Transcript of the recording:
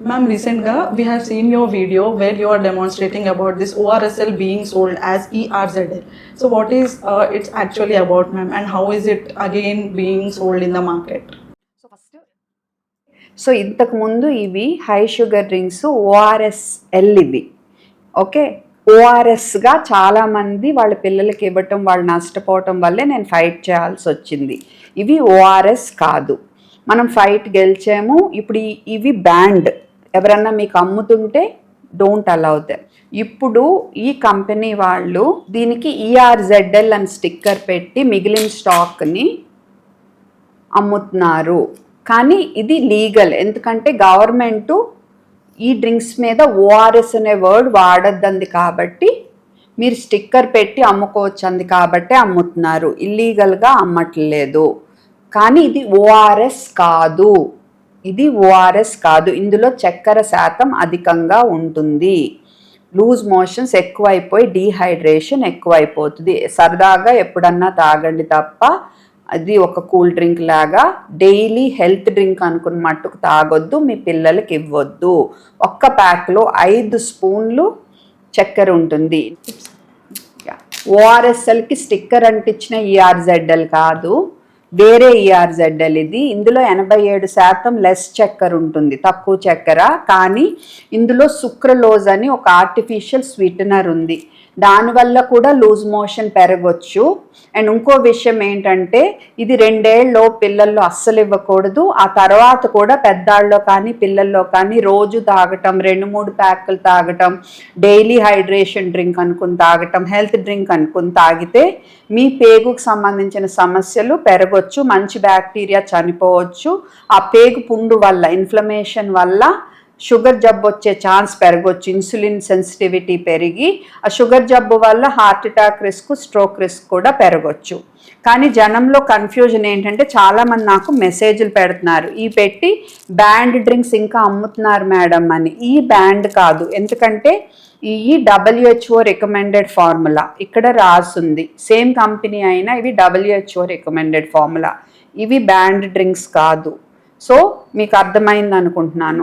Ma'am, recently we have seen your video where you are demonstrating about this ORSL being sold as ERZL. So what is it's actually about, ma'am, and how is it again being sold in the market? So ఇంతకు ముందు ఇవి high sugar drinks ORSL ఇవి okay. ఓఆర్ఎస్గా చాలామంది వాళ్ళ పిల్లలకి ఇవ్వటం వాళ్ళు నష్టపోవటం వల్లే నేను ఫైట్ చేయాల్సి వచ్చింది. ఇవి ఓఆర్ఎస్ కాదు, మనం ఫైట్ గెలిచాము. ఇప్పుడు ఇవి బ్యాండ్, ఎవరన్నా మీకు అమ్ముతుంటే డోంట్ అలౌ దెమ్. ఇప్పుడు ఈ కంపెనీ వాళ్ళు దీనికి ERZL అని స్టిక్కర్ పెట్టి మిగిలిన స్టాక్ని అమ్ముతున్నారు. కానీ ఇది లీగల్, ఎందుకంటే గవర్నమెంటు ఈ డ్రింక్స్ మీద ఓఆర్ఎస్ అనే వర్డ్ వాడద్దంది కాబట్టి మీరు స్టిక్కర్ పెట్టి అమ్ముకోవచ్చు అంది కాబట్టి అమ్ముతున్నారు, ఇల్లీగల్గా అమ్మట్లేదు. కానీ ఇది ఓఆర్ఎస్ కాదు, ఇది ఓఆర్ఎస్ కాదు. ఇందులో చక్కెర శాతం అధికంగా ఉంటుంది, లూజ్ మోషన్స్ ఎక్కువైపోయి డీహైడ్రేషన్ ఎక్కువైపోతుంది. సరదాగా ఎప్పుడన్నా తాగండి తప్ప అది ఒక కూల్ డ్రింక్ లాగా డైలీ హెల్త్ డ్రింక్ అనుకుని మట్టుకు తాగొద్దు, మీ పిల్లలకి ఇవ్వద్దు. ఒక్క ప్యాక్లో 5 స్పూన్లు చక్కెర ఉంటుంది. ఓఆర్ఎస్ఎల్కి స్టిక్కర్ అంటించిన ERZL కాదు, వేరే ERZL ఇది. ఇందులో 87% లెస్ చక్కెర ఉంటుంది, తక్కువ చక్కెర. కానీ ఇందులో సుక్రలోజ్ అని ఒక ఆర్టిఫిషియల్ స్వీటనర్ ఉంది, దానివల్ల కూడా లూజ్ మోషన్ పెరగొచ్చు. అండ్ ఇంకో విషయం ఏంటంటే ఇది 2 ఏళ్ళలో పిల్లల్లో అస్సలు ఇవ్వకూడదు. ఆ తర్వాత కూడా పెద్దాళ్ళలో కానీ పిల్లల్లో కానీ రోజు తాగటం, 2-3 ప్యాకులు తాగటం, డైలీ హైడ్రేషన్ డ్రింక్ అనుకుని తాగటం, హెల్త్ డ్రింక్ అనుకుని తాగితే మీ పేగుకు సంబంధించిన సమస్యలు పెరగొచ్చు, మంచి బ్యాక్టీరియా చనిపోవచ్చు. ఆ పేగు పుండు వల్ల, ఇన్ఫ్లమేషన్ వల్ల షుగర్ జబ్బు వచ్చే ఛాన్స్ పెరగవచ్చు. ఇన్సులిన్ సెన్సిటివిటీ పెరిగి ఆ షుగర్ జబ్బు వల్ల heart attack risk, stroke risk కూడా పెరగవచ్చు. కానీ జనంలో కన్ఫ్యూజన్ ఏంటంటే చాలామంది నాకు మెసేజ్లు పెడుతున్నారు, ఈ పెట్టి బ్యాండ్ డ్రింక్స్ ఇంకా అమ్ముతున్నారు మేడం అని. ఈ బ్యాండ్ కాదు, ఎందుకంటే ఈ WHO రికమెండెడ్ ఫార్ములా ఇక్కడ రాసుంది. సేమ్ కంపెనీ అయినా ఇవి WHO రికమెండెడ్ ఫార్ములా, ఇవి బ్యాండ్ డ్రింక్స్ కాదు. సో మీకు అర్థమైంది అనుకుంటున్నాను.